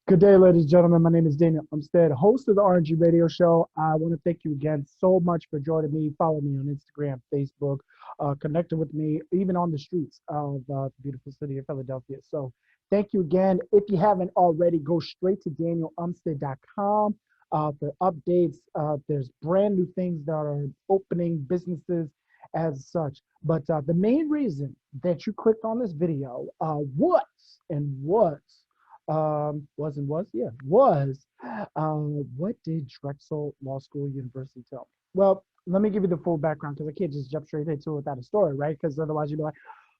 Good day, ladies and gentlemen. My name is Daniel Umstead, host of the RNG Radio Show. I want to thank you again so much for joining me. Follow me on Instagram, Facebook, connecting with me, even on the streets of the beautiful city of Philadelphia. So, thank you again. If you haven't already, go straight to danielumstead.com for updates. There's brand new things that are opening businesses as such. But the main reason that you clicked on this video was what did Drexel Law School University tell me? Well, let me give you the full background because I can't just jump straight into it without a story, right? Because otherwise you'd be like,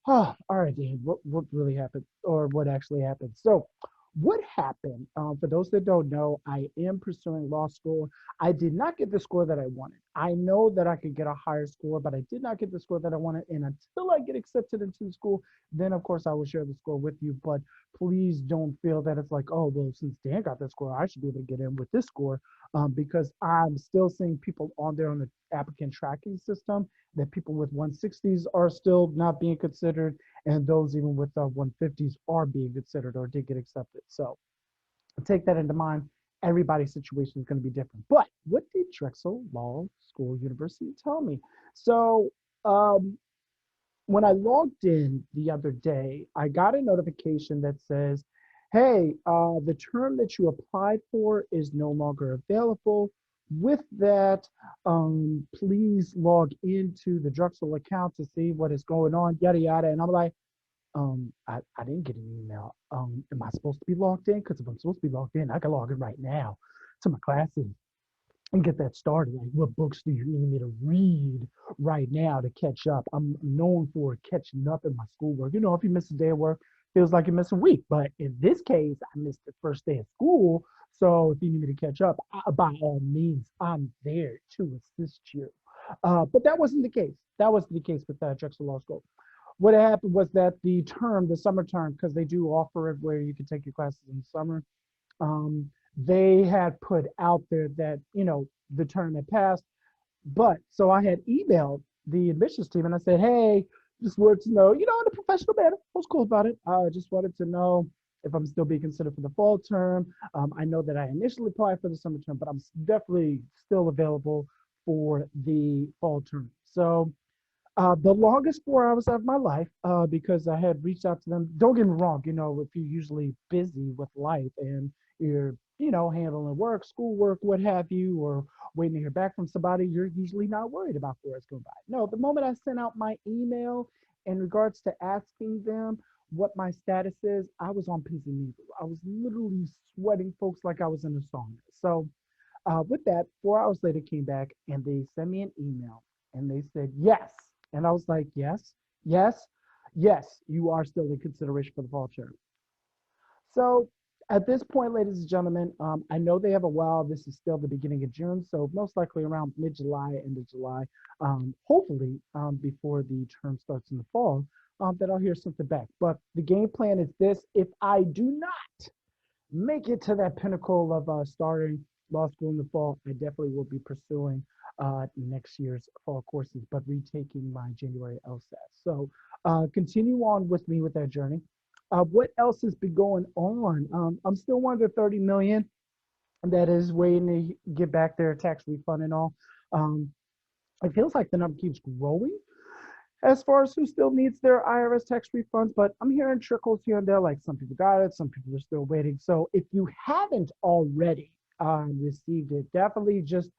oh, all right, Dan, what really happened or what actually happened? So, what happened? For those that don't know, I am pursuing law school. I did not get the score that I wanted. I know that I could get a higher score, but I did not get the score that I wanted. And until I get accepted into the school, then of course I will share the score with you. But please don't feel that it's like, oh, well, since Dan got that score, I should be able to get in with this score, because I'm still seeing people on there on the applicant tracking system that people with 160s are still not being considered, and those even with 150s are being considered or did get accepted. So take that into mind. Everybody's situation is going to be different. But what did Drexel Law School University tell me? So um, when I logged in the other day, I got a notification that says, hey, the term that you applied for is no longer available. With that, please log into the Drexel account to see what is going on, yada, yada. And I'm like, I didn't get an email. Am I supposed to be logged in? Because if I'm supposed to be logged in, I can log in right now to my classes and get that started. Like, what books do you need me to read right now to catch up? I'm known for catching up in my schoolwork. If you miss a day of work, feels like you miss a week. But in this case, I missed the first day of school. So if you need me to catch up, by all means, I'm there to assist you. But that wasn't the case. That wasn't the case with Drexel Law School. What happened was that the summer term, because they do offer it where you can take your classes in the summer, um, they had put out there that the term had passed. But so I had emailed the admissions team and I said, hey, just wanted to know, in a professional manner, I was cool about it. I just wanted to know if I'm still being considered for the fall term. I know that I initially applied for the summer term, but I'm definitely still available for the fall term. So the longest 4 hours of my life, because I had reached out to them. Don't get me wrong, if you're usually busy with life and you're, handling work, schoolwork, what have you, or waiting to hear back from somebody, you're usually not worried about 4 hours going by. No, the moment I sent out my email in regards to asking them what my status is, I was on pins and needles. I was literally sweating, folks, like I was in a sauna. So with that, 4 hours later came back and they sent me an email and they said yes. And I was like, yes, yes, yes, you are still in consideration for the fall term. So at this point, ladies and gentlemen, I know they have a while. This is still the beginning of June, so most likely around mid-July, end of July, hopefully before the term starts in the fall, that I'll hear something back. But the game plan is this: if I do not make it to that pinnacle of starting law school in the fall, I definitely will be pursuing next year's fall courses, but retaking my January LSAT. So continue on with me with that journey. What else has been going on? I'm still one of the 30 million that is waiting to get back their tax refund and all. Um, it feels like the number keeps growing as far as who still needs their IRS tax refunds, but I'm hearing trickles here and there, like some people got it, some people are still waiting. So if you haven't already received it, definitely just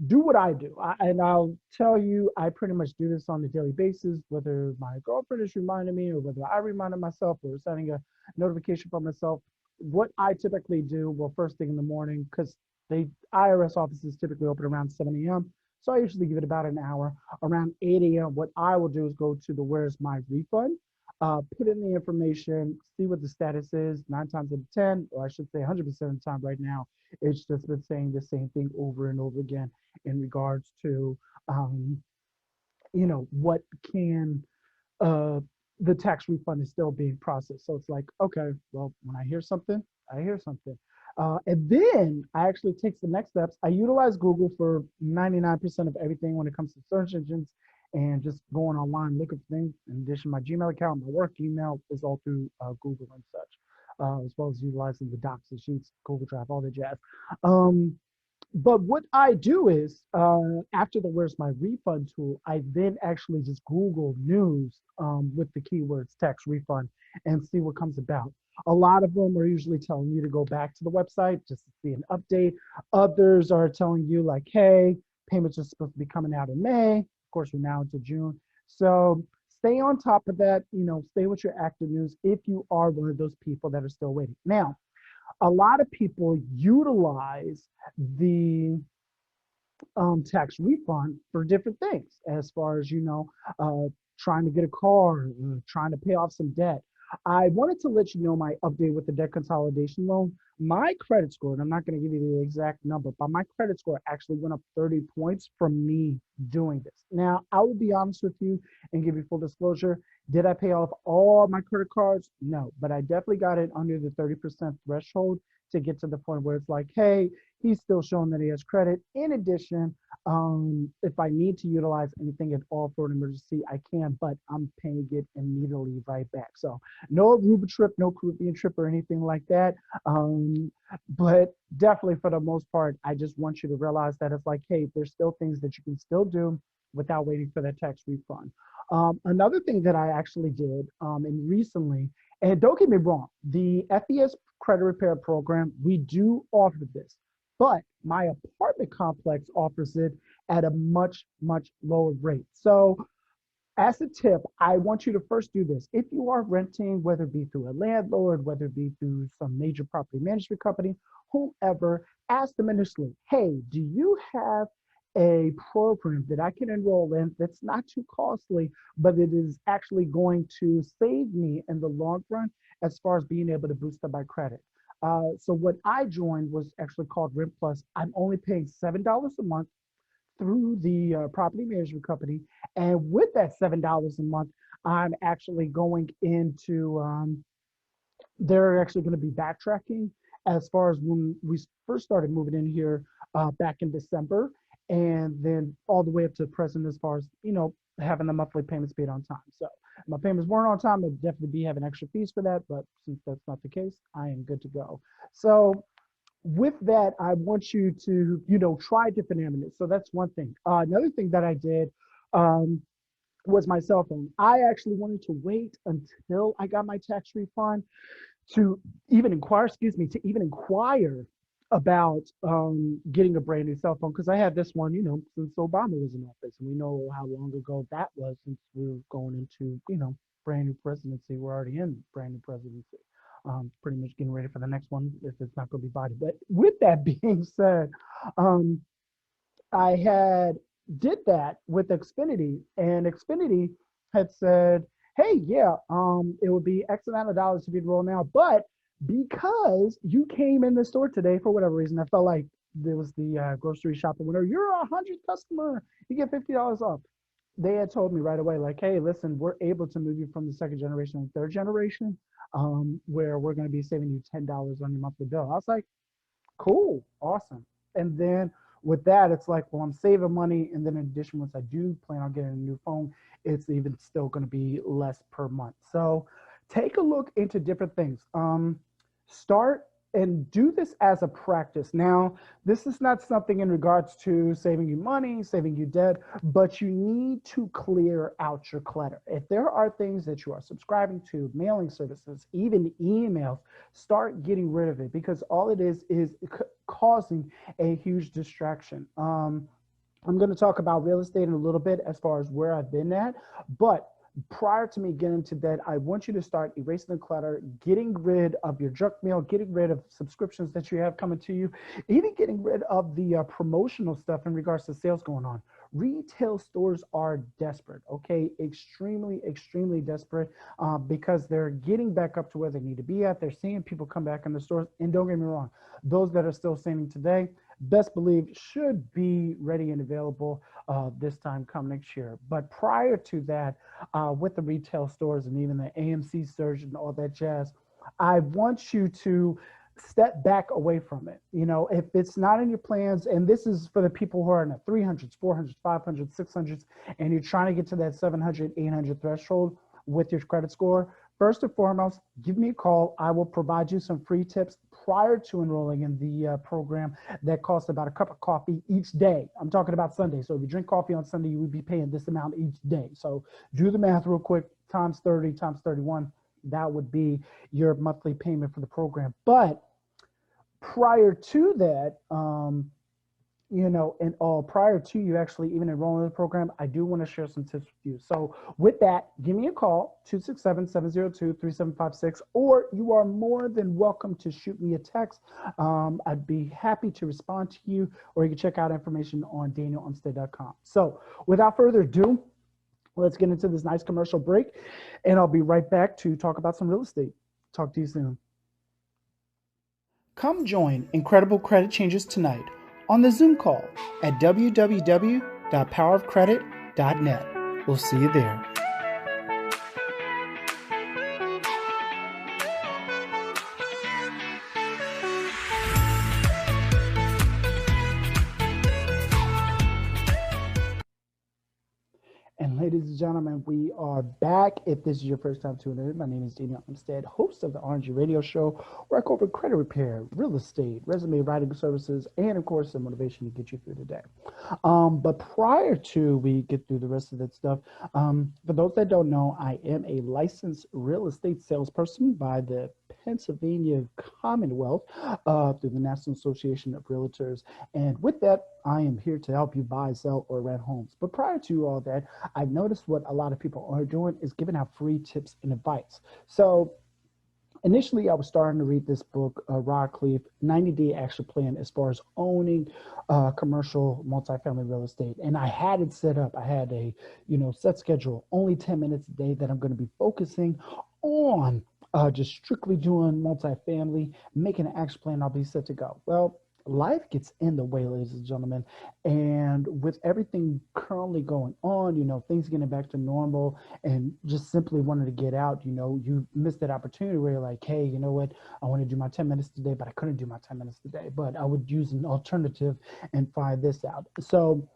do what I do. And I'll tell you, I pretty much do this on a daily basis, whether my girlfriend is reminding me or whether I reminded myself or sending a notification for myself. What I typically do, well, first thing in the morning, because the IRS offices typically open around 7 a.m. So I usually give it about an hour. Around 8 a.m., what I will do is go to the where's my refund, put in the information, see what the status is. 9 times out of 10, or I should say 100% of the time right now, it's just been saying the same thing over and over again in regards to, what can uh, the tax refund is still being processed. So it's like, okay, well, when I hear something, I hear something. And then I actually take the next steps. I utilize Google for 99% of everything when it comes to search engines and just going online looking for things. In addition, my Gmail account, my work email is all through Google and such. as well as utilizing the docs, the sheets, Google Drive, all the jazz. Um, but what I do is, after the Where's My Refund tool, I then actually just Google news with the keywords tax refund and see what comes about. A lot of them are usually telling you to go back to the website just to see an update. Others are telling you like, hey, payments are supposed to be coming out in May. Of course, we're now into June. So stay on top of that, stay with your active news if you are one of those people that are still waiting. Now, a lot of people utilize the tax refund for different things, as far as trying to get a car, trying to pay off some debt. I wanted to let you know my update with the debt consolidation loan. My credit score, and I'm not going to give you the exact number, but my credit score actually went up 30 points from me doing this. Now, I will be honest with you and give you full disclosure. Did I pay off all my credit cards? No, but I definitely got it under the 30% threshold to get to the point where it's like, hey, he's still showing that he has credit. In addition, if I need to utilize anything at all for an emergency, I can, but I'm paying it immediately right back. So no Aruba trip, no Caribbean trip or anything like that. But definitely for the most part, I just want you to realize that it's like, hey, there's still things that you can still do without waiting for that tax refund. Another thing that I actually did and recently, and don't get me wrong, the FES credit repair program, we do offer this, but my apartment complex offers it at a much, much lower rate. So as a tip, I want you to first do this. If you are renting, whether it be through a landlord, whether it be through some major property management company, whomever, ask them initially, hey, do you have a program that I can enroll in that's not too costly, but it is actually going to save me in the long run as far as being able to boost up my credit? So what I joined was actually called Rent Plus. I'm only paying $7 a month through the property management company. And with that $7 a month, I'm actually going into, they're actually going to be backtracking as far as when we first started moving in here back in December, and then all the way up to present as far as, having the monthly payments paid on time. So my payments weren't on time, I'd definitely be having extra fees for that. But since that's not the case, I am good to go. So with that, I want you to, try different avenues. So that's one thing. Another thing that I did um, was my cell phone. I actually wanted to wait until I got my tax refund to to even inquire about getting a brand new cell phone, because I had this one, since Obama was in office, and we know how long ago that was, since we were going into, brand new presidency. We're already in brand new presidency. Pretty much getting ready for the next one if it's not going to be Biden. But with that being said, um, I had did that with Xfinity, and Xfinity had said, "Hey, yeah, it would be X amount of dollars to be enrolled now, but because you came in the store today for whatever reason, I felt like there was the grocery shopping winner. You're a 100 customer, you get $50 off." They had told me right away, like, "Hey, listen, we're able to move you from the second generation and third generation, where we're going to be saving you $10 on your monthly bill." I was like, cool, awesome. And then with that, it's like, well, I'm saving money. And then in addition, once I do plan on getting a new phone, it's even still going to be less per month. So take a look into different things. Start and do this as a practice. Now, this is not something in regards to saving you money, saving you debt, but you need to clear out your clutter. If there are things that you are subscribing to, mailing services, even emails, start getting rid of it, because all it is causing a huge distraction. I'm going to talk about real estate in a little bit as far as where I've been at, but prior to me getting to that, I want you to start erasing the clutter, getting rid of your junk mail, getting rid of subscriptions that you have coming to you, even getting rid of the promotional stuff in regards to sales going on. Retail stores are desperate, okay? Extremely, extremely desperate, because they're getting back up to where they need to be at. They're seeing people come back in the stores. And don't get me wrong, those that are still standing today, best believe should be ready and available this time come next year. But prior to that, with the retail stores and even the AMC surge and all that jazz, I want you to step back away from it. If it's not in your plans, and this is for the people who are in the 300s, 400s, 500s, 600s, and you're trying to get to that 700, 800 threshold with your credit score, First and foremost, give me a call. I will provide you some free tips prior to enrolling in the program that costs about a cup of coffee each day. I'm talking about Sunday. So if you drink coffee on Sunday, you would be paying this amount each day. So do the math real quick, times 30, times 31. That would be your monthly payment for the program. But prior to that, and all prior to you actually even enrolling in the program, I do want to share some tips with you. So with that, give me a call, 267-702-3756, or you are more than welcome to shoot me a text. I'd be happy to respond to you, or you can check out information on danielumstead.com. So without further ado, let's get into this nice commercial break, and I'll be right back to talk about some real estate. Talk to you soon. Come join Incredible Credit Changers tonight on the Zoom call at www.powerofcredit.net. We'll see you there. And ladies and gentlemen, we are back. If this is your first time tuning in, my name is Daniel Umstead, host of the RNG Radio Show, where I cover credit repair, real estate, resume writing services, and of course, some motivation to get you through the day. But prior to we get through the rest of that stuff, for those that don't know, I am a licensed real estate salesperson by the Pennsylvania Commonwealth through the National Association of Realtors. And with that, I am here to help you buy, sell, or rent homes. But prior to all that, I've noticed what a lot of people are doing is giving out free tips and advice. So initially, I was starting to read this book, Rod Khleif, 90-Day Action Plan, as far as owning commercial multifamily real estate. And I had it set up. I had a set schedule, only 10 minutes a day that I'm going to be focusing on just strictly doing multifamily, making an action plan. I'll be set to go. Well, life gets in the way, ladies and gentlemen. And with everything currently going on, things getting back to normal and just simply wanted to get out, you missed that opportunity where you're like, hey, you know what? I want to do my 10 minutes today, but I couldn't do my 10 minutes today. But I would use an alternative and find this out. So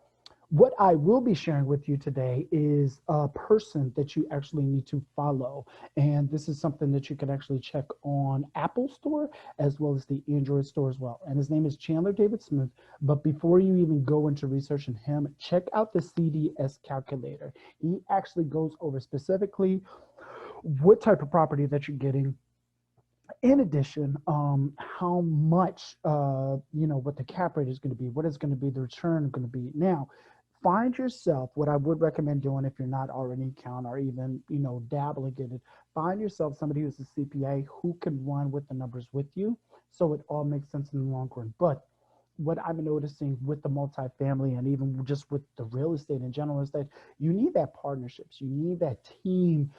what I will be sharing with you today is a person that you actually need to follow. And this is something that you can actually check on Apple Store as well as the Android Store as well. And his name is Chandler David Smith. But before you even go into researching him, check out the CDS calculator. He actually goes over specifically what type of property that you're getting. In addition, how much, what the cap rate is going to be, what is going to be the return going to be. Now, find yourself, what I would recommend doing if you're not already in account or even, dabbling in it, find yourself somebody who's a CPA who can run with the numbers with you so it all makes sense in the long run. But what I'm noticing with the multifamily and even just with the real estate in general is that you need that partnerships. You need that team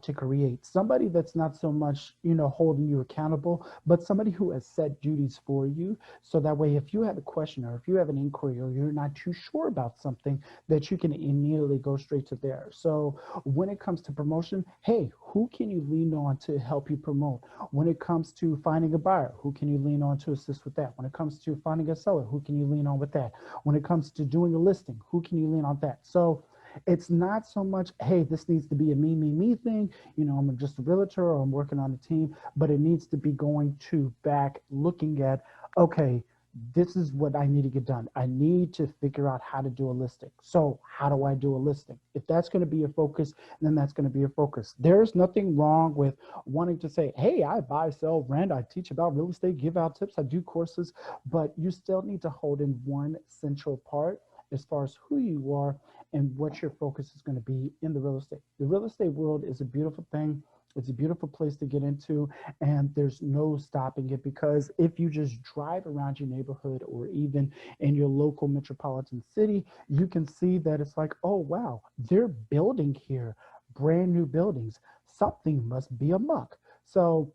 to create somebody that's not so much, holding you accountable, but somebody who has set duties for you. So that way, if you have a question or if you have an inquiry or you're not too sure about something, that you can immediately go straight to there. So when it comes to promotion, hey, who can you lean on to help you promote? When it comes to finding a buyer, who can you lean on to assist with that? When it comes to finding a seller, who can you lean on with that? When it comes to doing a listing, who can you lean on that? So it's not so much, hey, this needs to be a me thing. I'm just a realtor or I'm working on a team, but it needs to be going to back looking at, okay, this is what I need to get done. I need to figure out how to do a listing. So how do I do a listing? If that's going to be your focus, then that's going to be your focus. There's nothing wrong with wanting to say, hey, I buy, sell, rent, I teach about real estate, give out tips, I do courses, but you still need to hold in one central part as far as who you are and what your focus is going to be in the real estate. The real estate world is a beautiful thing. It's a beautiful place to get into, and there's no stopping it, because if you just drive around your neighborhood or even in your local metropolitan city, you can see that it's like, oh, wow, they're building here, brand new buildings. Something must be amok. So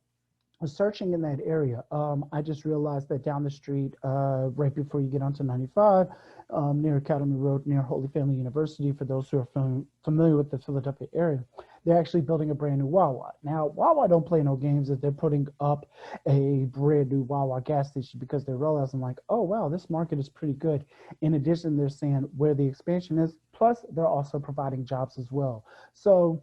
searching in that area, I just realized that down the street, right before you get onto 95, near Academy Road, near Holy Family University, for those who are familiar with the Philadelphia area, they're actually building a brand new Wawa. Now, Wawa don't play no games that they're putting up a brand new Wawa gas station, because they're realizing like, oh, wow, this market is pretty good. In addition, they're saying where the expansion is, plus they're also providing jobs as well. So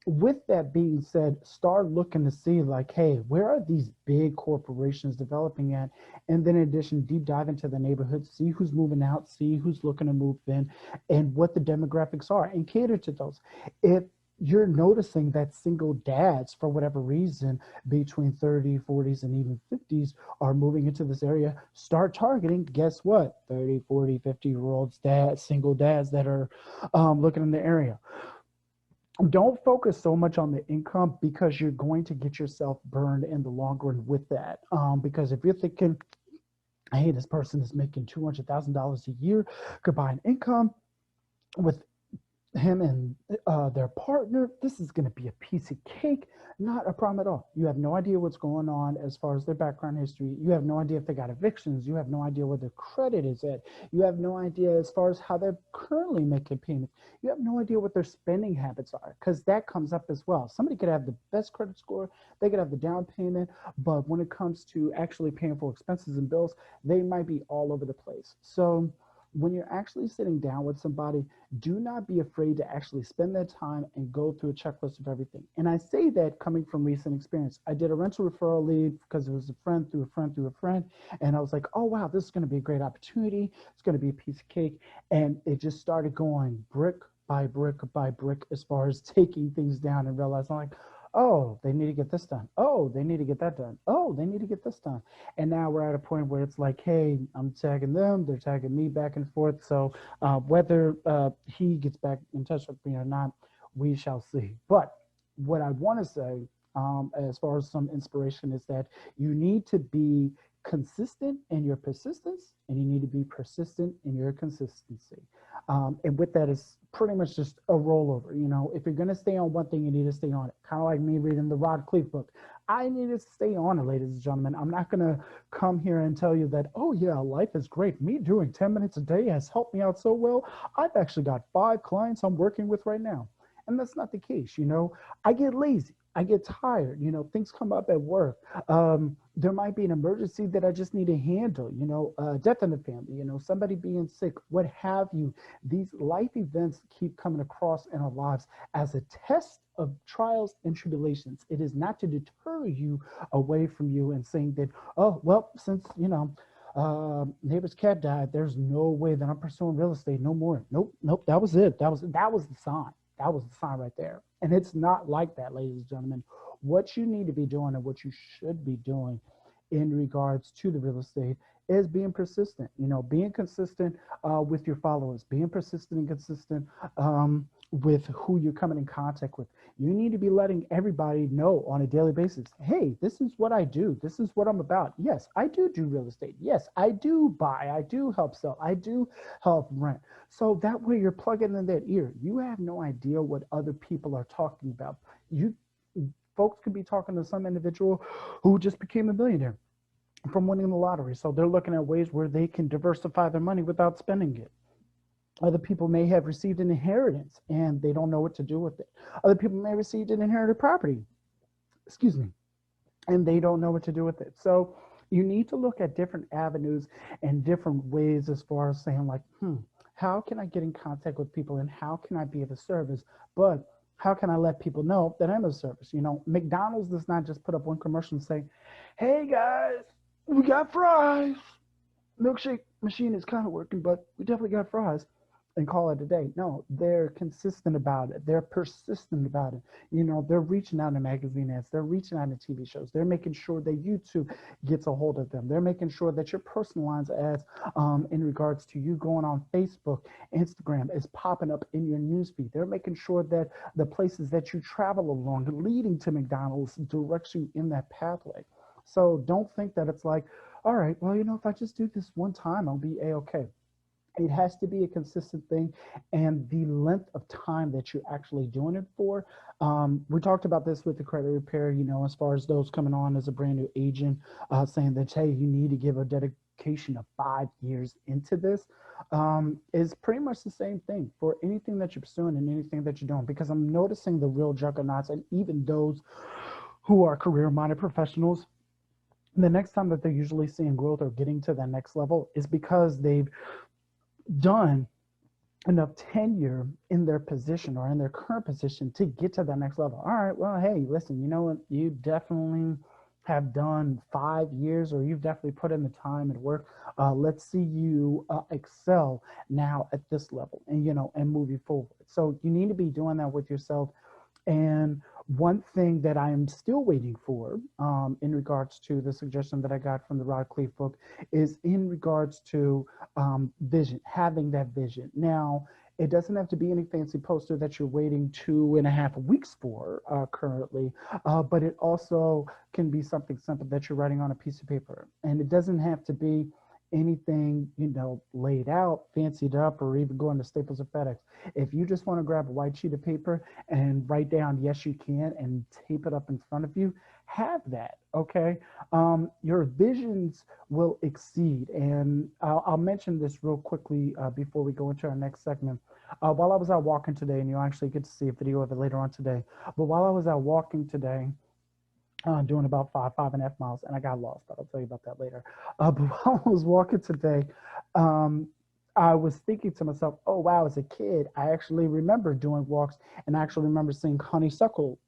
With that being said, start looking to see like, hey, where are these big corporations developing at? And then in addition, deep dive into the neighborhood, see who's moving out, see who's looking to move in, and what the demographics are, and cater to those. If you're noticing that single dads, for whatever reason, between 30, 40s, and even 50s are moving into this area, start targeting, guess what? 30, 40, 50-year olds, dads, single dads that are looking in the area. Don't focus so much on the income because you're going to get yourself burned in the long run with that. Because if you're thinking, hey, this person is making $200,000 a year combined income with him and their partner, this is going to be a piece of cake. Not a problem at all. You have no idea what's going on as far as their background history. You have no idea if they got evictions. You have no idea where their credit is at. You have no idea as far as how they're currently making payments. You have no idea what their spending habits are, because that comes up as well. Somebody could have the best credit score, they could have the down payment, but when it comes to actually paying for expenses and bills, they might be all over the place. So when you're actually sitting down with somebody, do not be afraid to actually spend that time and go through a checklist of everything. And I say that coming from recent experience. I did a rental referral lead because it was a friend through a friend through a friend. And I was like, oh, wow, this is going to be a great opportunity. It's going to be a piece of cake. And it just started going brick by brick by brick as far as taking things down and realizing, like, oh, they need to get this done. Oh, they need to get that done. Oh, they need to get this done. And now we're at a point where it's like, hey, I'm tagging them, they're tagging me back and forth. So whether he gets back in touch with me or not, we shall see. But what I want to say, as far as some inspiration, is that you need to be consistent in your persistence, and you need to be persistent in your consistency. And with that is pretty much just a rollover. You know, if you're going to stay on one thing, you need to stay on it. Kind of like me reading the Rod Cleef book. I need to stay on it, ladies and gentlemen. I'm not going to come here and tell you that, oh, yeah, life is great. Me doing 10 minutes a day has helped me out so well. I've actually got 5 clients I'm working with right now. And that's not the case. You know, I get lazy. I get tired. You know, things come up at work. There might be an emergency that I just need to handle. You know, death in the family. You know, somebody being sick. What have you? These life events keep coming across in our lives as a test of trials and tribulations. It is not to deter you away from you and saying that, oh, well, since you know neighbor's cat died, there's no way that I'm pursuing real estate no more. Nope, nope. That was it. That was the sign. That was the sign right there. And it's not like that, ladies and gentlemen. What you need to be doing and what you should be doing in regards to the real estate is being persistent, you know, being consistent with your followers, being persistent and consistent with who you're coming in contact with. You need to be letting everybody know on a daily basis, hey, this is what I do. This is what I'm about. Yes, I do real estate. Yes, I do buy. I do help sell. I do help rent. So that way you're plugging in that ear. You have no idea what other people are talking about. You folks could be talking to some individual who just became a millionaire from winning the lottery. So they're looking at ways where they can diversify their money without spending it. Other people may have received an inheritance and they don't know what to do with it. Other people may have received an inherited property, excuse me, and they don't know what to do with it. So you need to look at different avenues and different ways as far as saying, like, how can I get in contact with people and how can I be of a service? But how can I let people know that I'm of service? You know, McDonald's does not just put up one commercial and say, hey guys, we got fries. Milkshake machine is kind of working, but we definitely got fries, and call it a day. No, they're consistent about it. They're persistent about it. You know, they're reaching out in magazine ads. They're reaching out in TV shows. They're making sure that YouTube gets a hold of them. They're making sure that your personalized ads in regards to you going on Facebook, Instagram is popping up in your newsfeed. They're making sure that the places that you travel along leading to McDonald's directs you in that pathway. So don't think that it's like, all right, well, you know, if I just do this one time, I'll be A-okay. It has to be a consistent thing, and the length of time that you're actually doing it for. We talked about this with the credit repair, you know, as far as those coming on as a brand new agent, saying that, hey, you need to give a dedication of 5 years into this, is pretty much the same thing for anything that you're pursuing and anything that you're doing, because I'm noticing the real juggernauts and even those who are career-minded professionals, the next time that they're usually seeing growth or getting to that next level is because they've done enough tenure in their position or in their current position to get to that next level. All right, well, hey, listen, you know what? You definitely have done 5 years, or you've definitely put in the time and work. Let's see you excel now at this level, and and moving forward. So you need to be doing that with yourself. And one thing that I am still waiting for, in regards to the suggestion that I got from the Rod Cleve book, is in regards to vision, having that vision. Now, it doesn't have to be any fancy poster that you're waiting 2.5 weeks for currently, but it also can be something simple that you're writing on a piece of paper. And it doesn't have to be anything, laid out, fancied up, or even going to Staples or FedEx. If you just want to grab a white sheet of paper and write down yes you can and tape it up in front of you, have that. Okay. Your visions will exceed. And I'll mention this real quickly before we go into our next segment. While I was out walking today, and you'll actually get to see a video of it later on today, but while I was out walking today, doing about 5.5 miles, and I got lost, but I'll tell you about that later. But while I was walking today, um, I was thinking to myself, oh, wow, as a kid, I actually remember doing walks, and I actually remember seeing honeysuckle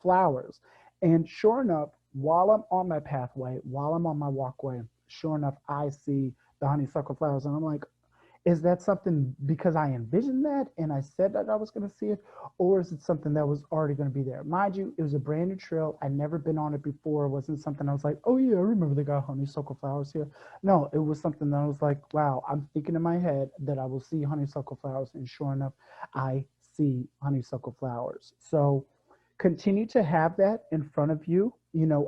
flowers. And sure enough, while I'm on my pathway, while I'm on my walkway, sure enough, I see the honeysuckle flowers. And I'm like, is that something because I envisioned that and I said that I was going to see it, or is it something that was already going to be there? Mind you, it was a brand new trail. I'd never been on it before. It wasn't something I was like, oh yeah, I remember they got honeysuckle flowers here. No, it was something that I was like, wow, I'm thinking in my head that I will see honeysuckle flowers, and sure enough, I see honeysuckle flowers. So continue to have that in front of you,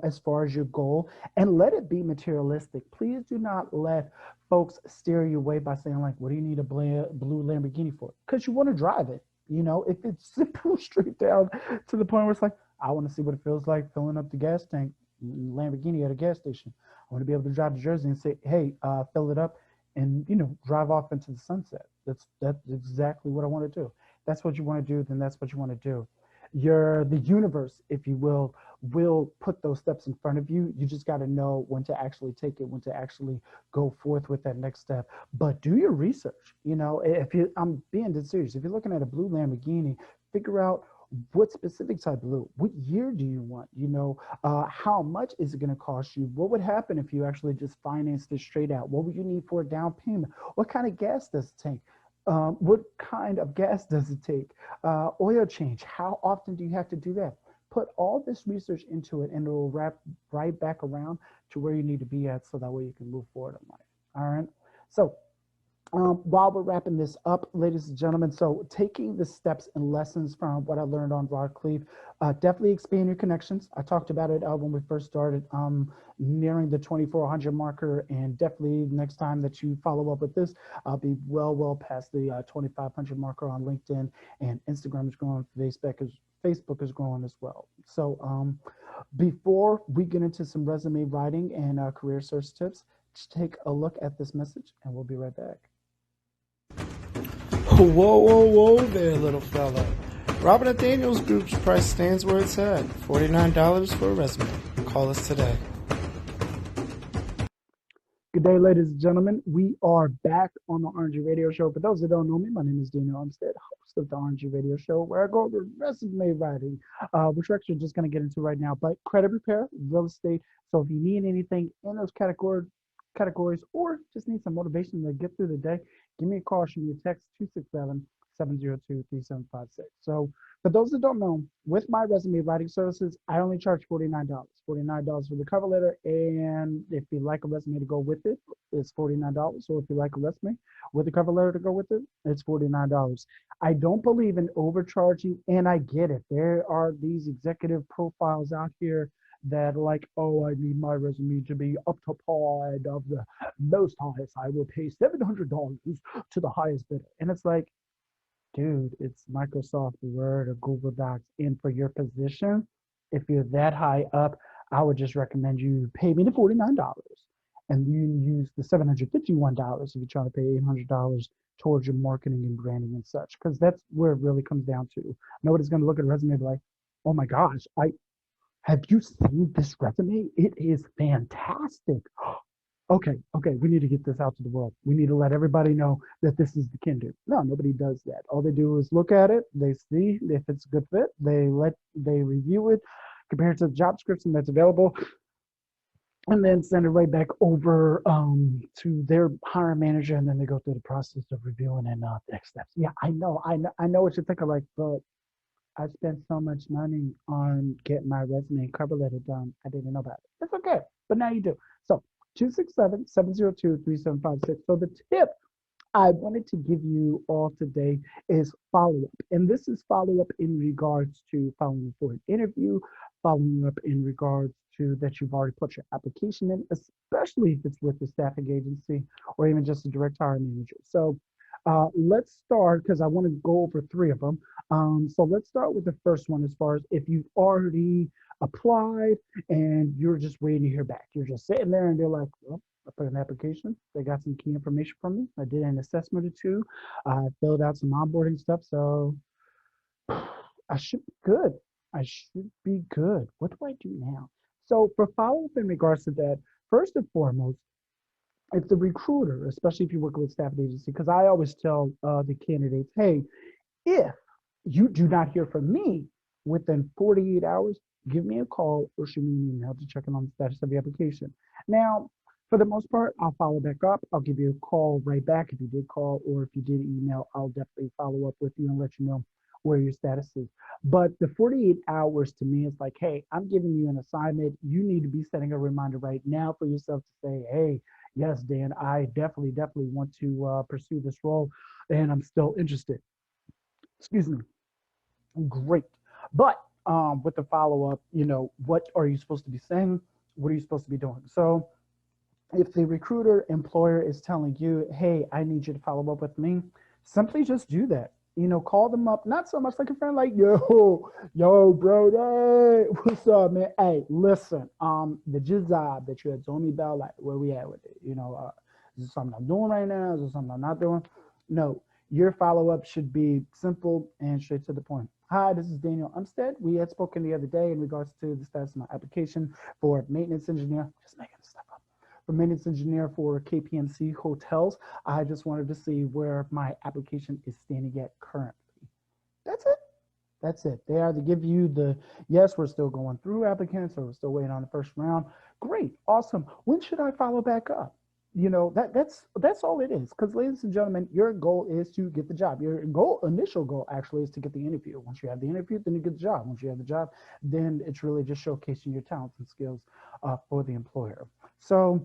as far as your goal, and let it be materialistic. Please do not let folks steer you away by saying, like, what do you need a blue Lamborghini for? Because you want to drive it. If it's simple, straight down to the point where it's like, I want to see what it feels like filling up the gas tank, Lamborghini at a gas station. I want to be able to drive to Jersey and say, hey, fill it up and, drive off into the sunset. That's exactly what I want to do. That's what you want to do, then that's what you want to do. The universe, if you will put those steps in front of you. You just got to know when to actually take it, when to actually go forth with that next step. But do your research. If you, I'm being dead serious. If you're looking at a blue Lamborghini, figure out what specific type of blue. What year do you want? How much is it going to cost you? What would happen if you actually just financed it straight out? What would you need for a down payment? What kind of gas does it take? What kind of gas does it take? Oil change. How often do you have to do that? Put all this research into it, and it will wrap right back around to where you need to be at, so that way you can move forward in life. All right. So while we're wrapping this up, ladies and gentlemen, so taking the steps and lessons from what I learned on Rod Cleve, definitely expand your connections. I talked about it when we first started, nearing the 2,400 marker, and definitely next time that you follow up with this, I'll be well past the 2,500 marker on LinkedIn, and Instagram is growing, Facebook is growing as well. So before we get into some resume writing and career search tips, just take a look at this message, and we'll be right back. Whoa there, little fella. Robert Nathaniels Group's price stands where it's at. $49 for a resume. Call us today. Good day, ladies and gentlemen. We are back on the RNG Radio Show. For those that don't know me, my name is Daniel Armstead, host of the RNG Radio Show, where I go over resume writing, which we're actually just going to get into right now. But credit repair, real estate. So if you need anything in those categories, or just need some motivation to get through the day, give me a call, shoot me a text, 267-702-3756. So for those that don't know, with my resume writing services, I only charge $49. $49 for the cover letter, and if you like a resume to go with it, it's $49. So if you like a resume with a cover letter to go with it, it's $49. I don't believe in overcharging, and I get it. There are these executive profiles out here that like, oh, I need my resume to be up to par of the most highest. I will pay $700 to the highest bidder. And it's like, dude, it's Microsoft Word or Google Docs. And for your position, if you're that high up, I would just recommend you pay me the $49, and you use the $751 if you're trying to pay $800 towards your marketing and branding and such, because that's where it really comes down to. Nobody's going to look at a resume and be like, oh my gosh, have you seen this resume? It is fantastic. Okay, we need to get this out to the world. We need to let everybody know that this is the Kindred. No, nobody does that. All they do is look at it, they see if it's a good fit, they review it, compare it to the job description that's available, and then send it right back over to their hiring manager, and then they go through the process of reviewing and next steps. Yeah, I know what you're thinking. Like, but I spent so much money on getting my resume and cover letter done. I didn't know about it. It's okay, but now you do. So 267-702-3756. So the tip I wanted to give you all today is follow up. And this is follow up in regards to following for an interview, following up in regards to that you've already put your application in, especially if it's with the staffing agency or even just a direct hire manager. So let's start because I want to go over three of them. So let's start with the first one as far as if you've already applied and you're just waiting to hear back. You're just sitting there and they're like, well, I put an application. They got some key information from me. I did an assessment or two. I filled out some onboarding stuff. So I should be good. I should be good. What do I do now? So for follow up in regards to that, first and foremost, if the recruiter, especially if you work with a staffing agency, because I always tell the candidates, hey, if you do not hear from me within 48 hours, give me a call or shoot me an email to check in on the status of the application. Now, for the most part, I'll follow back up. I'll give you a call right back if you did call, or if you did email, I'll definitely follow up with you and let you know where your status is. But the 48 hours to me is like, hey, I'm giving you an assignment. You need to be setting a reminder right now for yourself to say, hey, yes, Dan, I definitely want to pursue this role and I'm still interested. Excuse me. Great. But with the follow up, what are you supposed to be saying? What are you supposed to be doing? So if the recruiter employer is telling you, hey, I need you to follow up with me, simply just do that. Call them up, not so much like a friend, like, yo, bro, hey, what's up, man? Hey, listen, the job that you had told me about, like, where we at with it? Is this something I'm doing right now? Is this something I'm not doing? No, your follow up should be simple and straight to the point. Hi, this is Daniel Umstead. We had spoken the other day in regards to the status of my application for maintenance engineer. Just making stuff up for maintenance engineer for KPMC Hotels. I just wanted to see where my application is standing at currently. That's it. That's it. They either give you the yes, we're still going through applicants, or we're still waiting on the first round. Great, awesome. When should I follow back up? That's all it is. Because, ladies and gentlemen, your goal is to get the job. Your initial goal actually is to get the interview. Once you have the interview, then you get the job. Once you have the job, then it's really just showcasing your talents and skills for the employer. So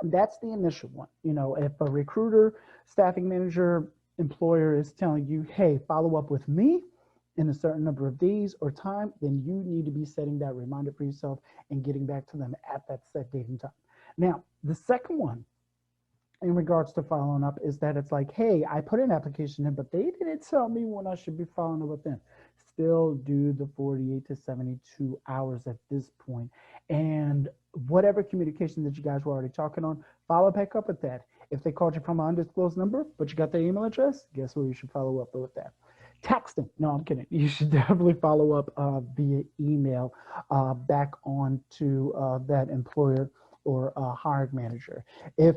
that's the initial one. If a recruiter, staffing manager, employer is telling you, hey, follow up with me in a certain number of days or time, then you need to be setting that reminder for yourself and getting back to them at that set date and time. Now, the second one in regards to following up is that it's like, hey, I put an application in, but they didn't tell me when I should be following up with them. Still do the 48 to 72 hours at this point. And whatever communication that you guys were already talking on, follow back up with that. If they called you from an undisclosed number, but you got their email address, guess where you should follow up with that? Texting. No, I'm kidding. You should definitely follow up via email back on to that employer or a hired manager. If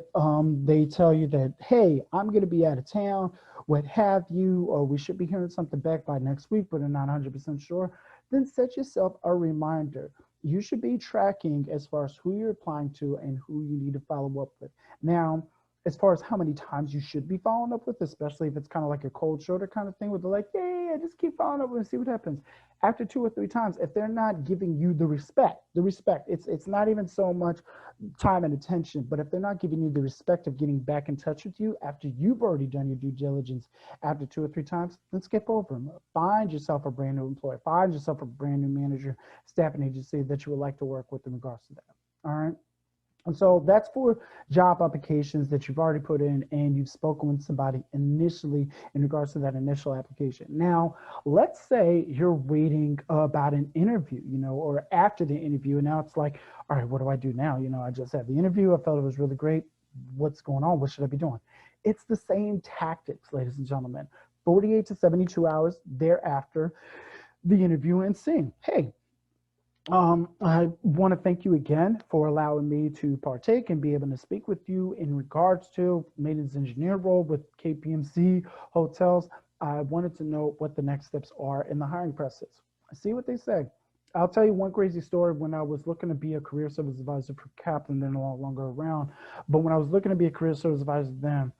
they tell you that, hey, I'm going to be out of town, what have you, or we should be hearing something back by next week, but I'm not 100% sure, then set yourself a reminder. You should be tracking as far as who you're applying to and who you need to follow up with. Now, as far as how many times you should be following up with, especially if it's kind of like a cold shoulder kind of thing, where they're like, yeah, just keep following up and see what happens. After 2 or 3 times, if they're not giving you the respect, it's not even so much time and attention, but if they're not giving you the respect of getting back in touch with you after you've already done your due diligence after 2 or 3 times, then skip over them. Find yourself a brand new employee, find yourself a brand new manager, staffing agency that you would like to work with in regards to that. All right. And so that's for job applications that you've already put in and you've spoken with somebody initially in regards to that initial application. Now, let's say you're waiting about an interview, or after the interview, and now it's like, all right, what do I do now? I just had the interview. I felt it was really great. What's going on? What should I be doing? It's the same tactics, ladies and gentlemen. 48 to 72 hours thereafter the interview and seeing, hey, I want to thank you again for allowing me to partake and be able to speak with you in regards to maintenance engineer role with KPMC hotels. I wanted to know what the next steps are in the hiring process. See what they say. I'll tell you one crazy story. When I was looking to be a career service advisor for Kaplan, they're no longer around. But when I was looking to be a career service advisor then,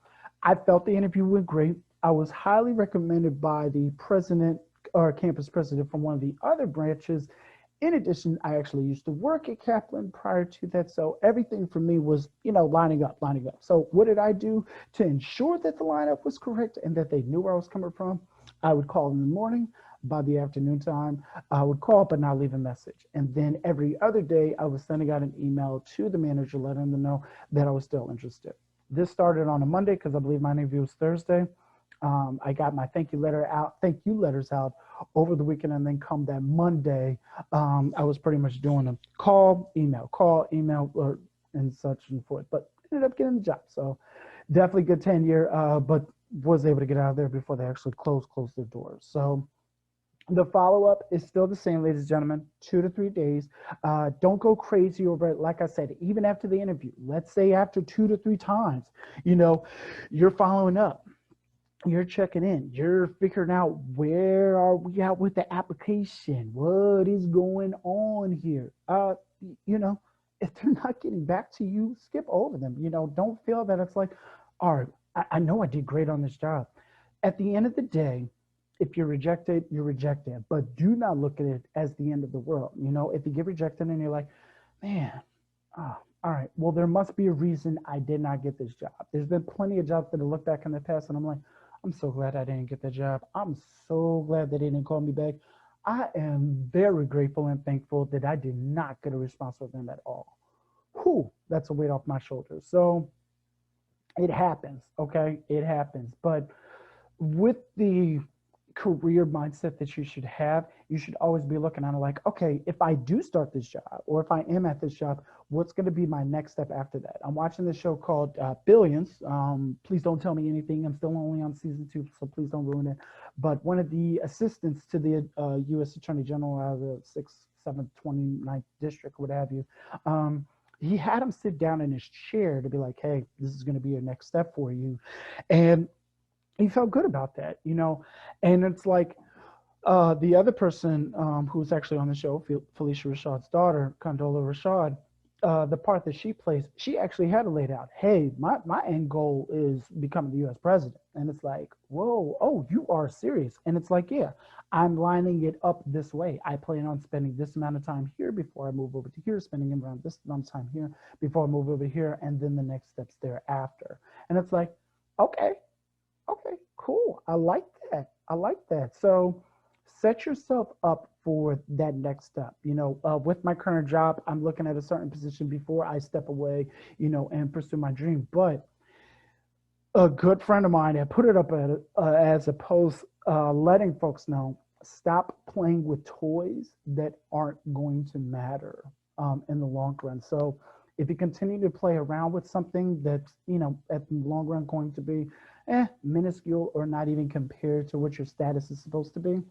I felt the interview went great. I was highly recommended by the president or campus president from one of the other branches. In addition, I actually used to work at Kaplan prior to that. So everything for me was, lining up, lining up. So what did I do to ensure that the lineup was correct and that they knew where I was coming from? I would call in the morning. By the afternoon time, I would call but not leave a message. And then every other day, I was sending out an email to the manager, letting them know that I was still interested. This started on a Monday because I believe my interview was Thursday. I got my thank you letters out over the weekend, and then come that Monday, I was pretty much doing a call, email, or and such and forth. But ended up getting the job, so definitely good tenure. But was able to get out of there before they actually closed their doors. So the follow up is still the same, ladies and gentlemen, 2 to 3 days. Don't go crazy over it. Like I said, even after the interview, let's say after 2 to 3 times, you know, you're following up, you're checking in, you're figuring out where are we at with the application, what is going on here. You know, if they're not getting back to you, skip over them. Don't feel that it's like, all right, I know I did great on this job. At the end of the day, if you're rejected, you're rejected, but do not look at it as the end of the world. If you get rejected and you're like, man, oh, all right, well, there must be a reason I did not get this job. There's been plenty of jobs that I look back in the past and I'm like, I'm so glad I didn't get the job. I'm so glad they didn't call me back. I am very grateful and thankful that I did not get a response from them at all. Whew, that's a weight off my shoulders. So it happens, okay? It happens. But with the career mindset that you should have, you should always be looking at it like, okay, if I do start this job or if I am at this job, what's going to be my next step after that? I'm watching this show called Billions. Please don't tell me anything. I'm still only on season 2, so please don't ruin it. But one of the assistants to the U.S. Attorney General out of the 6th, 7th, 29th district, what have you, he had him sit down in his chair to be like, hey, this is going to be your next step for you. And he felt good about that. And it's like the other person who's actually on the show, Felicia Rashad's daughter, Condola Rashad, the part that she plays, she actually had it laid out. Hey, my end goal is becoming the U.S. president. And it's like, whoa, oh, you are serious. And it's like, yeah, I'm lining it up this way. I plan on spending this amount of time here before I move over to here, spending around this amount of time here before I move over here, and then the next steps thereafter. And it's like, okay, okay, cool. I like that. I like that. So set yourself up for that next step. With my current job, I'm looking at a certain position before I step away, and pursue my dream. But a good friend of mine had put it up as a post, letting folks know, stop playing with toys that aren't going to matter in the long run. So if you continue to play around with something that's, at the long run going to be minuscule or not even compared to what your status is supposed to be,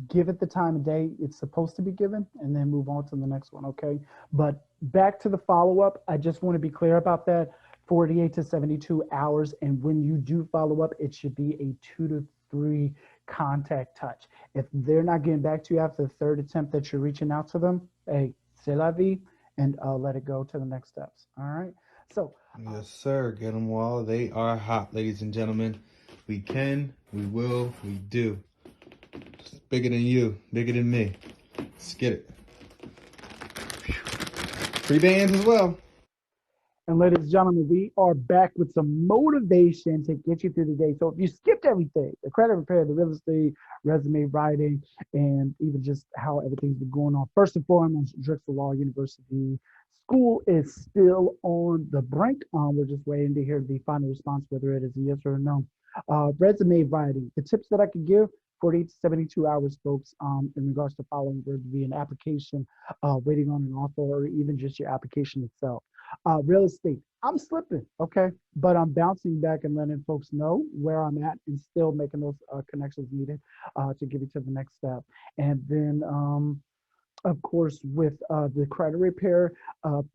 give it the time of day it's supposed to be given and then move on to the next one, okay? But back to the follow-up, I just want to be clear about that. 48 to 72 hours, and when you do follow up, it should be a 2 to 3 contact touch. If they're not getting back to you after the third attempt that you're reaching out to them, hey, c'est la vie, and let it go to the next steps. All right. So Yes, sir. Get them while they are hot, ladies and gentlemen. We can, we will, we do. It's bigger than you, bigger than me. Let's get it. Free bands as well. And ladies and gentlemen, we are back with some motivation to get you through the day. So if you skipped everything, the credit repair, the real estate, resume writing, and even just how everything's been going on, first and foremost, Drexel Law University school is still on the brink. We're just waiting to hear the final response, whether it is a yes or a no. Resume writing, the tips that I could give, 48 to 72 hours, folks, in regards to following, whether it be an application, waiting on an offer, or even just your application itself. Real estate, I'm slipping, okay, but I'm bouncing back and letting folks know where I'm at and still making those connections needed to get you to the next step. And then of course, with the credit repair,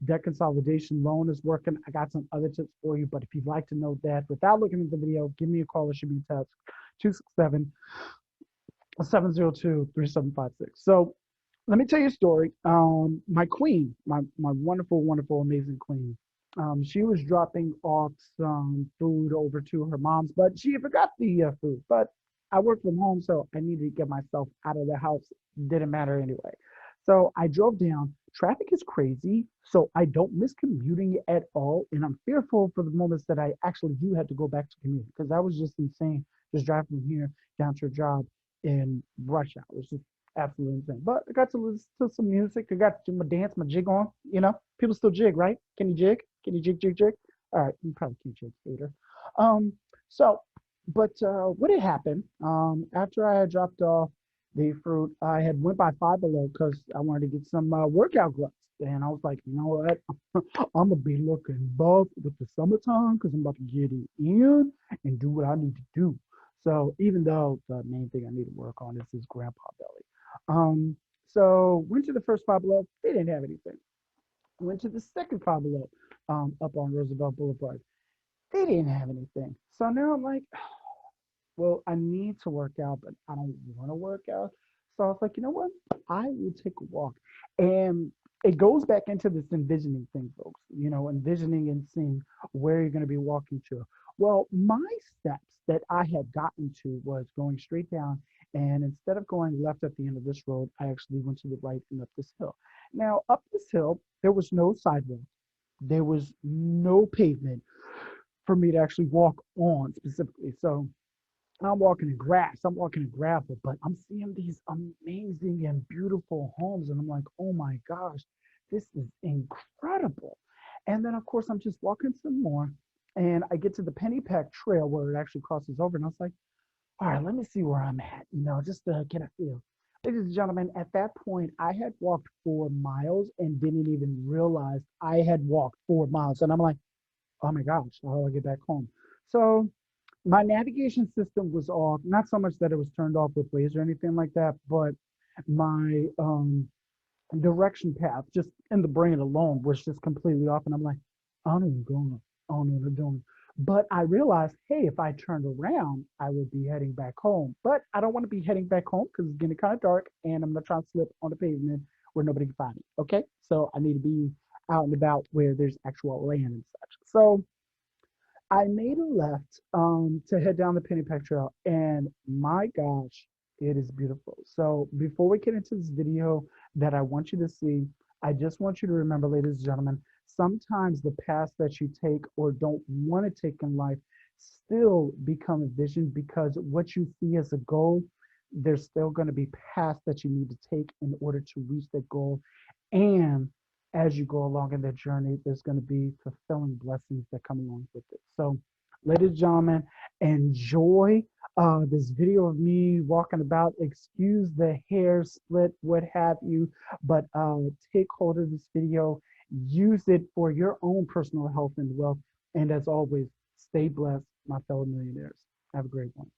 debt consolidation loan is working. I got some other tips for you, but if you'd like to know that without looking at the video, give me a call or shoot me a text, 267 702-3756. So let me tell you a story. My queen, my wonderful, wonderful, amazing queen, she was dropping off some food over to her mom's, but she forgot the food. But I work from home, so I needed to get myself out of the house. Didn't matter anyway. So I drove down. Traffic is crazy, so I don't miss commuting at all. And I'm fearful for the moments that I actually do have to go back to commute because that was just insane. Just driving from here down to a job in rush hour. It's just absolutely insane. But I got to listen to some music. I got to do my dance, my jig on. You know, people still jig, right? Can you jig? Can you jig, jig, jig? All right, you probably can't jig later. Um, so, but what had happened after I had dropped off the fruit, I had went by Five Below because I wanted to get some workout gloves. And I was like, you know what? I'm gonna be looking buff with the summertime because I'm about to get it in and do what I need to do. So even though the main thing I need to work on is this grandpa belly. So went to the first Five Below, they didn't have anything. Went to the second Five Below, up on Roosevelt Boulevard. They didn't have anything. So now I'm like, well, I need to work out, but I don't want to work out. So I was like, you know what? I will take a walk. And it goes back into this envisioning thing, folks, you know, envisioning and seeing where you're going to be walking to. Well, my steps that I had gotten to was going straight down. And instead of going left at the end of this road, I actually went to the right and up this hill. Now, up this hill, there was no sidewalk, there was no pavement for me to actually walk on specifically. So I'm walking in grass, I'm walking in gravel, but I'm seeing these amazing and beautiful homes. And I'm like, oh my gosh, this is incredible. And then, of course, I'm just walking some more. And I get to the Pennypack Trail where it actually crosses over. And I was like, all right, let me see where I'm at, you know, just to get a feel. Ladies and gentlemen, at that point, I had walked 4 miles and didn't even realize I had walked 4 miles. And I'm like, oh my gosh, how do I get back home? So my navigation system was off, not so much that it was turned off with Waze or anything like that, but my direction path just in the brain alone was just completely off. And I'm like, I don't even go. I don't know what I'm doing. But I realized, hey, if I turned around, I would be heading back home. But I don't want to be heading back home because it's getting kind of dark and I'm not trying to slip on the pavement where nobody can find me. Okay. So I need to be out and about where there's actual land and such. So I made a left to head down the Pennypack Trail, and my gosh, it is beautiful. So before we get into this video that I want you to see, I just want you to remember, ladies and gentlemen, sometimes the paths that you take or don't want to take in life still become a vision because what you see as a goal, there's still going to be paths that you need to take in order to reach that goal. And as you go along in that journey, there's going to be fulfilling blessings that come along with it. So, ladies and gentlemen, enjoy this video of me walking about. Excuse the hair split, what have you, but take hold of this video, use it for your own personal health and wealth. And as always, stay blessed, my fellow millionaires. Have a great one.